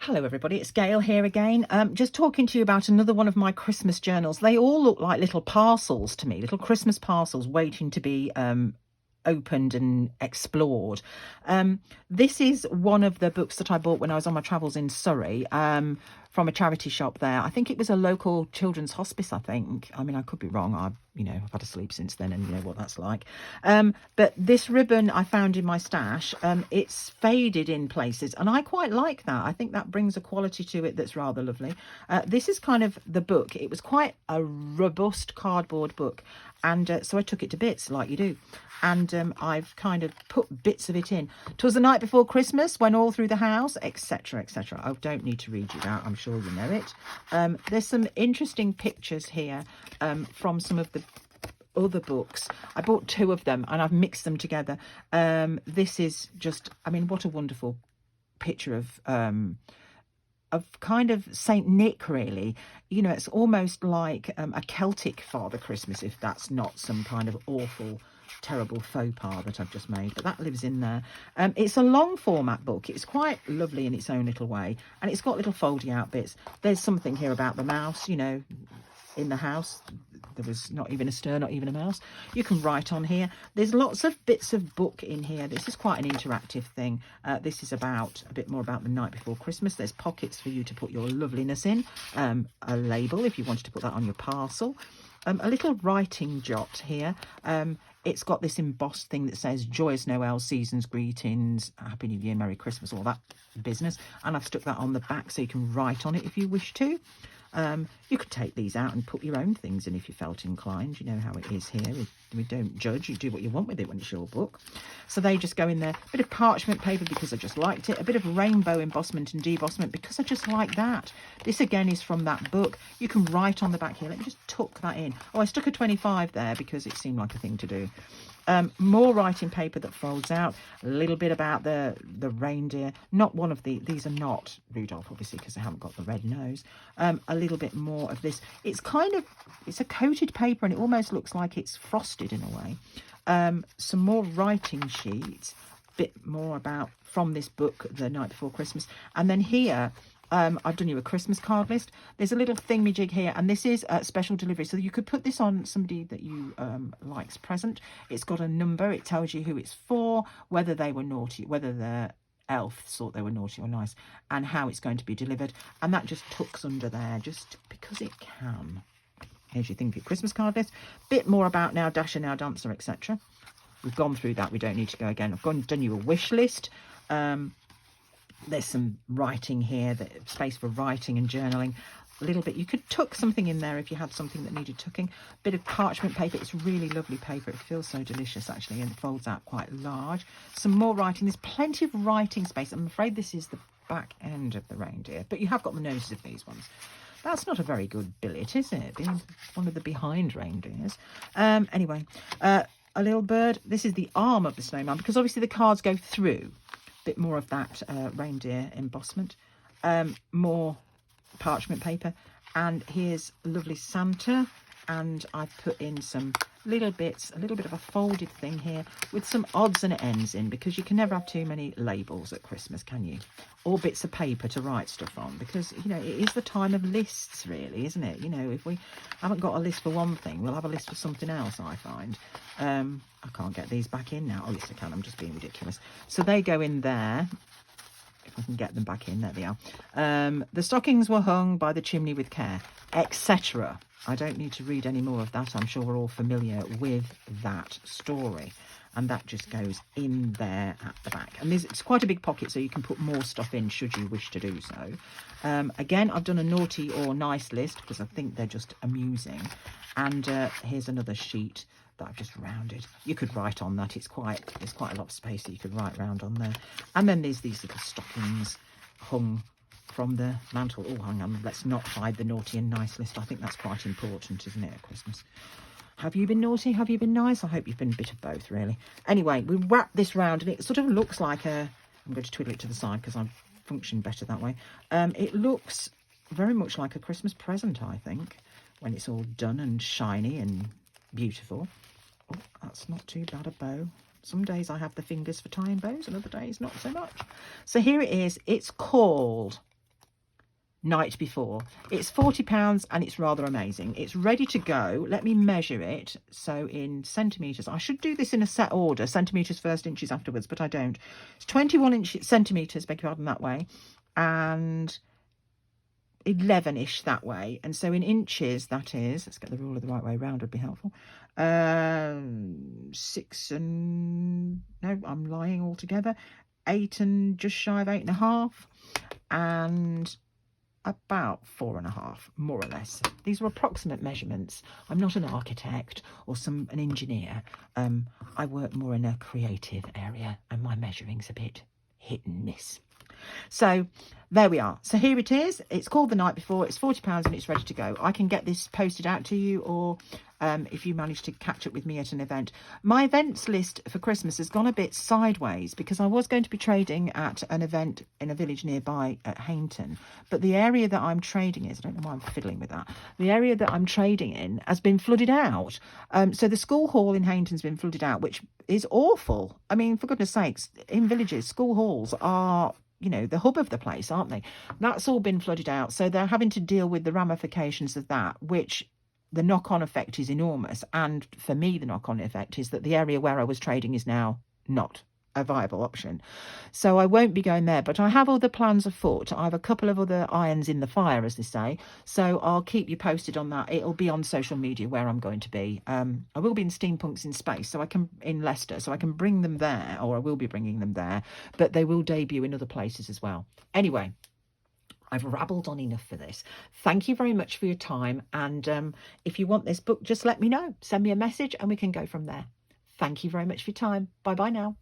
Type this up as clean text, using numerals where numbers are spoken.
Hello everybody, it's Gail here again. Just talking to you about another one of my Christmas journals. They all look like little parcels to me, little Christmas parcels waiting to be opened and explored. This is one of the books that I bought when I was on my travels in Surrey, from a charity shop there. I think it was a local children's hospice, I think. I mean, I could be wrong. I've had to sleep since then, and you know what that's like. But this ribbon I found in my stash, it's faded in places, and I quite like that. I think that brings a quality to it that's rather lovely. This is kind of the book. It was quite a robust cardboard book, and so I took it to bits, like you do. And I've kind of put bits of it in. 'Twas the night before Christmas, when all through the house, etc., etc. I don't need to read you that. I'm sure you know it. There's some interesting pictures here from some of the other books. I bought two of them and I've mixed them together. This is just, I mean, what a wonderful picture of kind of Saint Nick, really. You know, it's almost like a Celtic Father Christmas, if that's not some kind of awful, terrible faux pas that I've just made, but that lives in there. It's a long format book. It's quite lovely in its own little way, and it's got little foldy out bits. There's something here about the mouse, you know, in the house. There was not even a stir, not even a mouse. You can write on here. There's lots of bits of book in here. This is quite an interactive thing. This is about a bit more about the night before Christmas. There's pockets for you to put your loveliness in. A label if you wanted to put that on your parcel. A little writing jot here. It's got this embossed thing that says Joyous Noel, Season's Greetings, Happy New Year, Merry Christmas, all that business. And I've stuck that on the back so you can write on it if you wish to. You could take these out and put your own things in if you felt inclined. You know how it is here. We don't judge. You do what you want with it when it's your book. So they just go in there. A bit of parchment paper because I just liked it. A bit of rainbow embossment and debossment because I just like that. This again is from that book. You can write on the back here. Let me just tuck that in. Oh, I stuck a 25 there because it seemed like a thing to do. More writing paper that folds out. A little bit about the reindeer. Not one of these are not Rudolph, obviously, because they haven't got the red nose. A little bit more of this. It's a coated paper, and it almost looks like it's frosted in a way. Some more writing sheets. Bit more about from this book, The Night Before Christmas. And then here, I've done you a Christmas card list. There's a little thingamajig here, and this is a special delivery. So you could put this on somebody that you like's present. It's got a number. It tells you who it's for, whether they were naughty, whether the elf thought they were naughty or nice, and how it's going to be delivered. And that just tucks under there just because it can. Here's your thing for your Christmas card list. Bit more about Now Dasher, Now Dancer, etc. We've gone through that. We don't need to go again. I've done you a wish list. There's some writing here, space for writing and journaling. A little bit. You could tuck something in there if you had something that needed tucking. Bit of parchment paper. It's really lovely paper. It feels so delicious, actually, and it folds out quite large. Some more writing. There's plenty of writing space. I'm afraid this is the back end of the reindeer, but you have got the noses of these ones. That's not a very good billet, is it? Being one of the behind reindeers. Anyway, a little bird. This is the arm of the snowman, because obviously the cards go through. Bit more of that reindeer embossment. More parchment paper. And here's lovely Santa. And I've put in some little bits, a little bit of a folded thing here with some odds and ends in, because you can never have too many labels at Christmas, can you? Or bits of paper to write stuff on, because, you know, it is the time of lists, really, isn't it? You know, if we haven't got a list for one thing, we'll have a list for something else, I find. I can't get these back in now. Oh, yes, I can. I'm just being ridiculous. So they go in there. If I can get them back in, there they are. The stockings were hung by the chimney with care, etc. I don't need to read any more of that. I'm sure we're all familiar with that story. And that just goes in there at the back. And it's quite a big pocket, so you can put more stuff in should you wish to do so. Again, I've done a naughty or nice list because I think they're just amusing. And here's another sheet that I've just rounded. You could write on that. There's quite a lot of space that you could write round on there. And then there's these little stockings hung from the mantle. Oh, hang on, let's not hide the naughty and nice list. I think that's quite important, isn't it, at Christmas? Have you been naughty? Have you been nice? I hope you've been a bit of both, really. Anyway, we wrap this round, and it sort of looks like I'm going to twiddle it to the side because I function better that way. It looks very much like a Christmas present, I think, when it's all done and shiny and beautiful. Oh, that's not too bad a bow. Some days I have the fingers for tying bows and other days not so much. So here it is. It's called night before. It's £40 and it's rather amazing. It's ready to go. Let me measure it. So in centimetres, I should do this in a set order, centimetres first, inches afterwards, but I don't. It's 21 centimetres, beg your pardon, that way, and 11-ish that way. And so in inches, that is, let's get the ruler the right way around, would be helpful. 6 and, no, I'm lying altogether. 8 and just shy of 8.5, and about 4.5, more or less. These are approximate measurements. I'm not an architect or an engineer. I work more in a creative area, and my measuring's a bit hit and miss. So there we are. So here it is. It's called The Night Before. It's £40 and it's ready to go. I can get this posted out to you, or if you manage to catch up with me at an event. My events list for Christmas has gone a bit sideways because I was going to be trading at an event in a village nearby at Hainton, but the area that I'm trading is, I don't know why I'm fiddling with that, the area that I'm trading in has been flooded out. So the school hall in Hainton's been flooded out, which is awful. I mean, for goodness sakes, in villages, school halls are, you know, the hub of the place, aren't they? That's all been flooded out. So they're having to deal with the ramifications of that, which the knock-on effect is enormous. And for me, the knock-on effect is that the area where I was trading is now not a viable option. So I won't be going there, but I have other plans afoot. I have a couple of other irons in the fire, as they say. So I'll keep you posted on that. It'll be on social media where I'm going to be. I will be in Steampunks in Space, so I can, in Leicester, so I can bring them there, or I will be bringing them there, but they will debut in other places as well. Anyway, I've rabbled on enough for this. Thank you very much for your time. And if you want this book, just let me know. Send me a message and we can go from there. Thank you very much for your time. Bye-bye now.